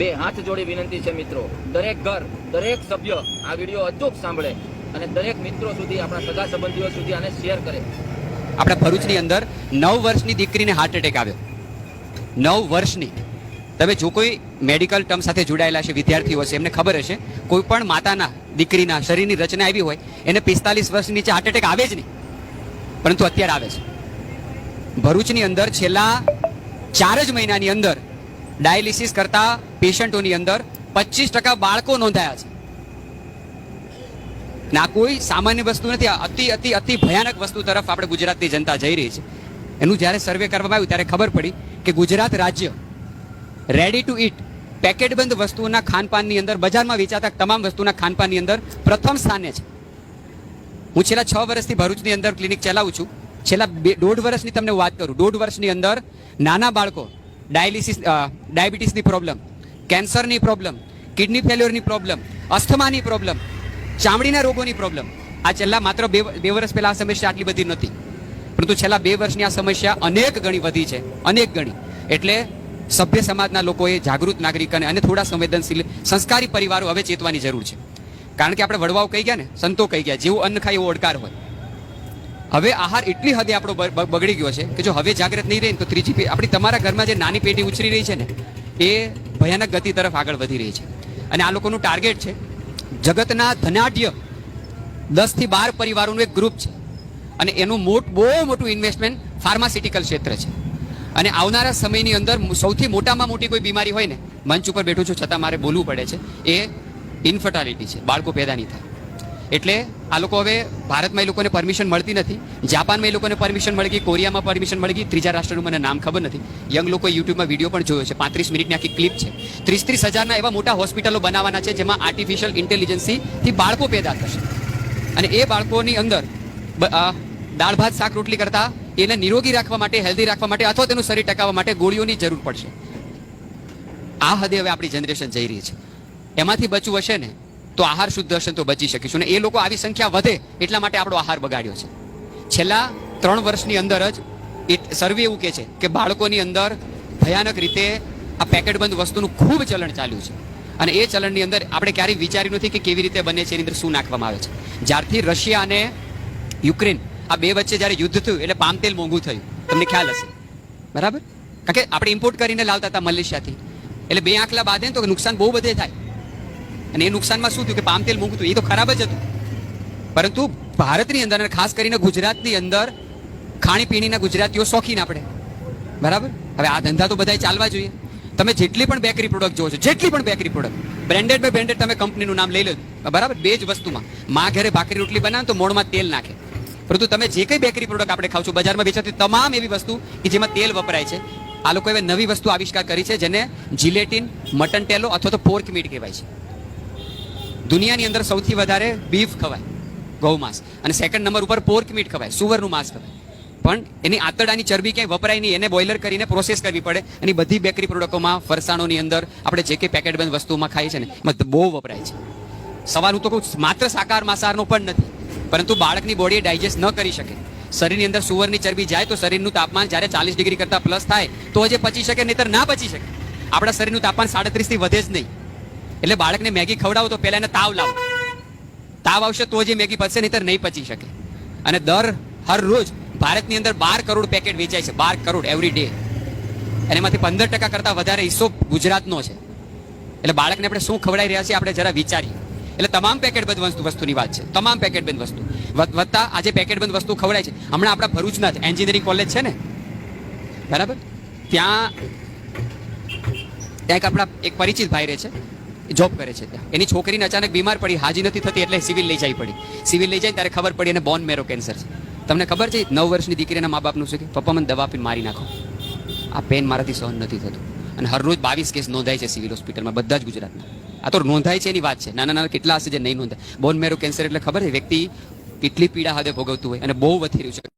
બે હાથ જોડી વિનંતી છે મિત્રો, દરેક ઘર, દરેક સભ્ય આ વિડીયો અચૂક સાંભળે અને દરેક મિત્રો સુધી, આપણા સગા સંબંધીઓ સુધી આને શેર કરે. આપણા ભરૂચની અંદર 9 વર્ષની દીકરીને હાર્ટ એટેક આવ્યો. 9 વર્ષની. તમે જો કોઈ મેડિકલ ટર્મ સાથે જોડાયેલા છે, વિદ્યાર્થીઓ છે, એમને ખબર હશે, કોઈ પણ માતાના દીકરીના શરીરની રચના આવી હોય એને 45 વર્ષની નીચે હાર્ટ એટેક આવે જ નહીં, પરંતુ અત્યારે આવે છે. ભરૂચની અંદર છેલ્લા 4 જ મહિનાની અંદર ડાયાલિસિસ કરતા પેશન્ટોની અંદર 25% બાળકો નોંધાયા છે. ના કોઈ સામાન્ય વસ્તુ નથી, અતિ અતિ અતિ ભયાનક વસ્તુ તરફ આપણે ગુજરાતની જનતા જઈ રહી છે. એનું જ્યારે સર્વે કરવામાં આવ્યું ત્યારે ખબર પડી કે ગુજરાત રાજ્ય રેડી ટુ ઈટ પેકેટબંધ વસ્તુઓના ખાનપાનની અંદર, બજારમાં વેચાતા તમામ વસ્તુના ખાનપાનની અંદર પ્રથમ સ્થાને છે. હું છેલ્લા 6 વર્ષથી ભરૂચની અંદર ક્લિનિક ચલાવું છું. છેલ્લા 1.5 વર્ષની તમને વાત કરું, 1.5 વર્ષની અંદર નાના બાળકો ડાયાબિટીસની પ્રોબ્લેમ, કેન્સરની પ્રોબ્લેમ, કિડની ફેલ્યોરની પ્રોબ્લેમ, અસ્થમાની પ્રોબ્લેમ, ચામડીના રોગોની પ્રોબ્લેમ, આ છેલ્લા માત્ર 2 વર્ષ પહેલા આ સમસ્યા આટલી બધી નહોતી, પરંતુ છેલ્લા 2 વર્ષની આ સમસ્યા અનેક ગણી વધી છે, અનેક ગણી. એટલે સભ્ય સમાજના લોકોએ, જાગૃત નાગરિક અને થોડા સંવેદનશીલ સંસ્કારી પરિવારો હવે ચેતવાની જરૂર છે. કારણ કે આપણે વડવાઓ કહી ગયા ને, સંતો કહી ગયા, જેવું અન્ન ખાય એવો ઓડકાર હોય. હવે આહાર એટલી હદે આપણો બગડી ગયો છે કે જો હવે જાગૃત નહીં રહે તો ત્રીજી આપણી તમારા ઘરમાં જે નાની પેઢી ઉછરી રહી છે ને, એ ભયાનક ગતિ તરફ આગળ વધી રહી છે. અને આ લોકોનું ટાર્ગેટ છે જગતના ધનાઢ્ય 10 થી 12 પરિવારોનું એક ગ્રુપ છે, અને એનું બહુ મોટું ઇન્વેસ્ટમેન્ટ ફાર્માસ્યુટિકલ ક્ષેત્ર છે. અને આવનારા સમયની અંદર સૌથી મોટામાં મોટી કોઈ બીમારી હોય ને, મંચ ઉપર બેઠું છું છતાં મારે બોલવું પડે છે, એ ઇન્ફર્ટાલિટી છે, બાળકો પેદા નહીં થાય. એટલે આ લોકો હવે ભારતમાં એ લોકોને પરમિશન મળતી નથી, જાપાનમાં એ લોકોને પરમિશન મળી ગઈ, કોરિયામાં પરમિશન મળી ગઈ, ત્રીજા રાષ્ટ્રનું મને નામ ખબર નથી. યંગ લોકો યુટ્યુબમાં વિડીયો પણ જોયો છે, 35 મિનિટની આખી ક્લિપ છે. 30 હજારના એવા મોટા હોસ્પિટલો બનાવવાના છે જેમાં આર્ટિફિશિયલ ઇન્ટેલિજન્સથી બાળકો પેદા થશે, અને એ બાળકોની અંદર દાળ ભાત શાક રોટલી કરતા એને નિરોગી રાખવા માટે, હેલ્ધી રાખવા માટે અથવા તેનું શરીર ટકાવવા માટે ગોળીઓની જરૂર પડશે. આ હદે હવે આપણી જનરેશન જઈ રહી છે. એમાંથી બચવું હશે ને તો આહાર શુદ્ધ હશે તો બચી શકીશું. ને એ લોકો આવી સંખ્યા વધે એટલા માટે આપણો આહાર બગાડ્યો છે. છેલ્લા 3 વર્ષની અંદર જ સર્વે એવું કહે છે કે બાળકોની અંદર ભયાનક રીતે આ પેકેટબંધ વસ્તુનું ખૂબ ચલણ ચાલ્યું છે. અને એ ચલણની અંદર આપણે ક્યારેય વિચાર્યું નથી કે કેવી રીતે બને છે, એની અંદર શું નાખવામાં આવે છે. જ્યારથી રશિયા અને યુક્રેન આ બે વચ્ચે જ્યારે યુદ્ધ થયું એટલે પામ તેલ મોંઘું થયું, તમને ખ્યાલ હશે, બરાબર? કારણ કે આપણે ઇમ્પોર્ટ કરીને લાવતા હતા મલેશિયાથી, એટલે 2 આંકલા બાંધે તો નુકસાન બહુ બધે થાય. અને એ નુકસાનમાં શું થયું કે પામ તેલ મોંઘું થયું, એ તો ખરાબ જ હતું. પરંતુ ભારતની અંદર અને ખાસ કરીને ગુજરાતની અંદર ખાણીપીણીના ગુજરાતીઓ શોખીન આપણે, બરાબર? હવે આ ધંધા તો બધા ચાલવા જોઈએ. તમે જેટલી પણ બેકરી પ્રોડક્ટ જોવો છો, જેટલી પણ bakery product branded by branded, તમે કંપનીનું નામ લઈ લો, બરાબર? 2 જ વસ્તુમાં માં ઘરે ભાખરી રોટલી બનાવે તો મોણમાં તેલ નાખે. પરંતુ તમે જે કંઈ બેકરી પ્રોડક્ટ આપણે ખાવ છો, બજારમાં વેચાતી તમામ એવી વસ્તુ કે જેમાં તેલ વપરાય છે, આ લોકો હવે નવી વસ્તુ આવિષ્કાર કરી છે જેને જિલેટિન, મટન ટેલો અથવા તો પોર્ક મીટ કહેવાય છે. દુનિયાની અંદર સૌથી વધારે બીફ ખવાય, ગૌ માંસ, અને સેકન્ડ નંબર ઉપર પોર્ક મીટ ખવાય, સુવરનું માંસ ખવાય. પણ એની આંતરડાની ચરબી ક્યાંય વપરાય નહીં, એને બોઇલર કરીને પ્રોસેસ કરવી પડે. અને બધી બેકરી પ્રોડક્ટોમાં, ફરસાણોની અંદર, આપણે જે કંઈ પેકેટબંધ વસ્તુમાં ખાઈએ છીએ ને, એમાં બહુ વપરાય છે. સવાલ હું તો કહું માત્ર શાકાહાર માંસાહારનો પણ નથી, પરંતુ બાળકની બોડી ડાયજેસ્ટ ન કરી શકે. શરીરની અંદર સુવરની ચરબી જાય તો શરીરનું તાપમાન જ્યારે 40 ડિગ્રી કરતાં પ્લસ થાય તો જ પચી શકે, નહીતર ના પચી શકે. આપણા શરીરનું તાપમાન 37 થી વધે જ નહીં. એટલે બાળકને મેગી ખવડાવો તો પહેલા એને તાવ લાવો, તાવ આવશે તો જ મેગી પચશે, નહીતર નહીં પચી શકે. અને હર રોજ ભારતની અંદર 12 કરોડ પેકેટ વેચાય છે, 12 કરોડ એવરી ડે. અને એમાંથી 15% કરતાં વધારે હિસ્સો ગુજરાતનો છે. એટલે બાળકને આપણે શું ખવડાવી રહ્યા છીએ આપણે જરા વિચારીએ. એટલે તમામ પેકેટબંધ વસ્તુની વાત છે, તમામ પેકેટબંધ વસ્તુ વધતા આજે પેકેટબંધ વસ્તુ ખવડાય છે. હમણાં આપણા ભરૂચના જ એન્જિનિયરિંગ કોલેજ છે ને, બરાબર? ત્યાં એક આપણા એક પરિચિત ભાઈ રહે છે, જોબ કરે છે ત્યાં. એની છોકરીને અચાનક બીમાર પડી, હાજી નથી થતી, એટલે સિવિલ લઈ જવી પડી. સિવિલ લઈ જાય ત્યારે ખબર પડી એને બોન મેરો કેન્સર છે. તમને ખબર છે 9 વર્ષની દીકરીના મા બાપનું છે કે પપ્પા મને દવા આપીને મારી નાખો, આ પેન મારાથી સહન નથી થતું. અને હરરોજ 22 કેસ નોંધાય છે સિવિલ હોસ્પિટલમાં, બધા જ ગુજરાતના. આ તો નોંધાય છે એની વાત છે, નાના નાના કેટલા હશે જે નહીં નોંધાય. બોન મેરો કેન્સર એટલે ખબર છે વ્યક્તિ કેટલી પીડા હદે ભોગવતું હોય, અને બહુ વધી રહ્યું છે.